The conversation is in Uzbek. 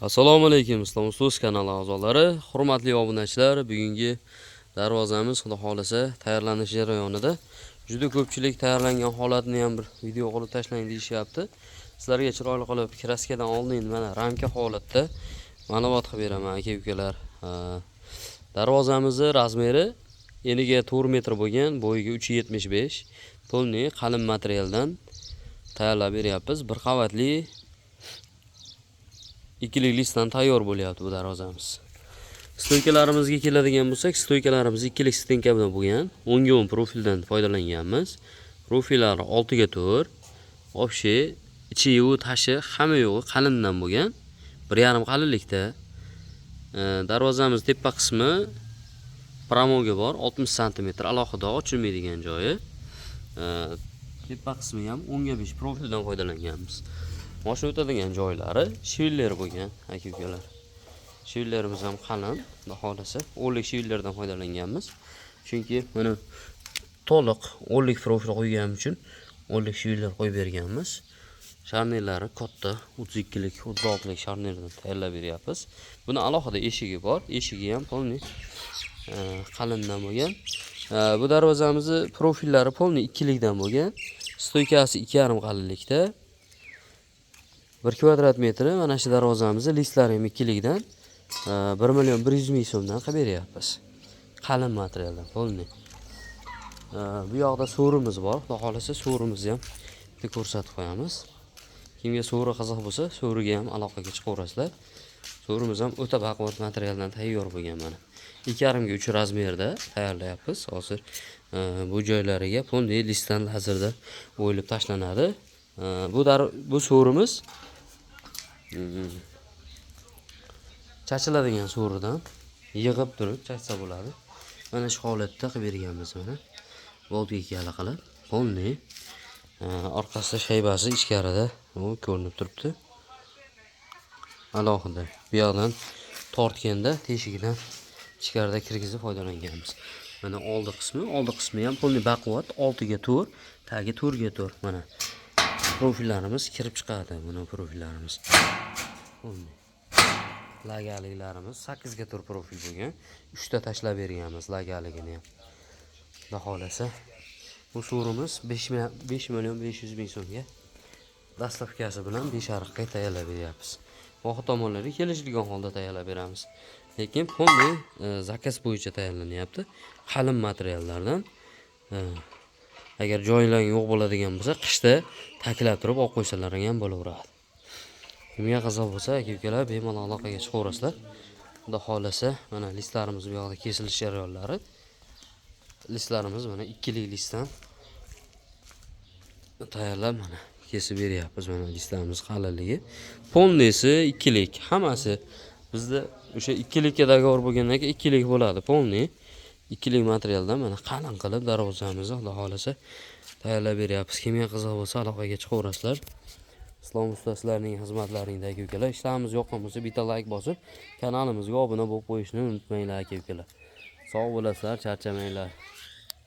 Assalomu alaykum, Islom Ustoz kanali a'zolari, hurmatli obunachilar. Bugungi darvozamiz xudo xolasa tayyorlanish jarayonida. Juda ko'pchilik tayyorlangan holatni ham bir video qilib tashlang deyishyapti. Sizlarga chiroyli qilib kraskadan oldin mana ramka holatda ma'lumot qilib beraman aka-ukalar. Darvozamizni razmeri eniga 4 metr bo'lgan, bo'yiga 3.75 polni qalin materialdan tayyorlab beryapmiz. Bir qavatli ikkilik listdan tayyor bo'lyapti bu darvozamiz. Stoykalarimizga keladigan bo'lsak, stoykalarimiz ikkilik stenka bilan bo'lgan, 10 ga 10 profildan foydalanganmiz. Profillari 6 ga 4. Obshi, ichi yu tashi hamma yo'g'i qalindan bo'lgan. 1,5 qalinlikda. Darvozamiz tepa qismi promoga bor, 60 sm alohida ochilmaydigan joyi. Tepa qismi ham 10 ga 5 profildan foydalanganmiz. Mashina o'tadigan joylari shiviller bo'lgan aka-ukalar. Shivillerimiz ham qalin, xudo xolasa, o'lik shivillerdan foydalanganmiz. Chunki mana to'liq o'lik profil qo'yganim uchun o'lik shiviller qo'yib berganmiz. Sharnirlari katta, 32 lik, 36 lik sharnirdan tayyorlab beryapmiz. Buni alohida eshigi bor, eshigi ham polni qalindan bo'lgan. Bu darvozamizni profillari polni 2 likdan bo'lgan. Stoykasi 2,5 qalinlikda. 1 kvadrat metri mana shu darvozamizni listlari ham 2 likdan 1.100.000 so'mdan qilib beryapmiz. Qalin materialdan polni. Bu yoqda so'rimiz bor. Xudo xolasa so'rimizni ham bitta ko'rsatib qo'yamiz. Kimga so'ri qiziq bo'lsa, so'riga ham aloqaga chiqaverasizlar. So'rimiz ham o'ta baquvvat materialdan tayyor bo'lgan mana. 2,5 ga 3 razmerda tayyorlayapmiz. Hozir bu joylariga polni listdan lazerda o'yilib tashlanadi. Bu so'rimiz chachiladigan so'ridan yig'ib turib chachsa bo'ladi. Mana shu holatda qilib berganmiz mana. Boltga ikkala qilib, polni orqasida shaybasi ichkarida ko'rinib turibdi. Alohida bu yoqdan tortganda teshigidan ichkarida kirgizib foydalanganmiz. Mana oldi qismi ham polni baquvvat 6 ga 4, tagi 4 ga 4 mana. Profillarimiz kirib chiqadi, mana profillarimiz. Lagaliklarimiz 8 ga 4 profil bo'lgan. 3 ta tashlab berganmiz lagaligini ham. Xudo xolasa bu so'rimiz 5.500.000 so'mga dastlabkasi bilan 5 ariqqa tayyorlab beryapmiz. Voqea tomonlari kelishilgan holda tayyorlab beramiz. Lekin polni zakaz bo'yicha tayyorlanyapti. Qalin materiallardan. Agar joylar yo'q bo'ladigan bo'lsa, qishda taklab turib olib qo'ysalar ham bo'laveradi. Kimga qiziq bo'lsa, aka-ukalar bemalol aloqaga chiqaverasizlar. Xudo xolasa, mana listlarimiz bu yoqda kesilish jarayonlari. Listlarimiz mana 2 lik listdan tayyorlab mana kesib beryapmiz. Mana listlarimiz qalinligi. Polnisi 2 lik, hammasi bizda o'sha 2 likka dogovor bo'lgandan keyin 2 lik bo'ladi polni. 2 lik materialdan mana qalin qilib darvozamizni xudo xolasa tayyorlab beryapmiz. Kimga qiziq bo'lsa aloqaga chiqaverasizlar. Islom Ustozlarning xizmatlaringda aka-ukalar. Ishlarimiz yoqqan bo'lsa bitta like bosib, kanalimizga obuna bo'lib qo'yishni unutmanglar aka-ukalar. Sog' bo'lasizlar, charchamanglar.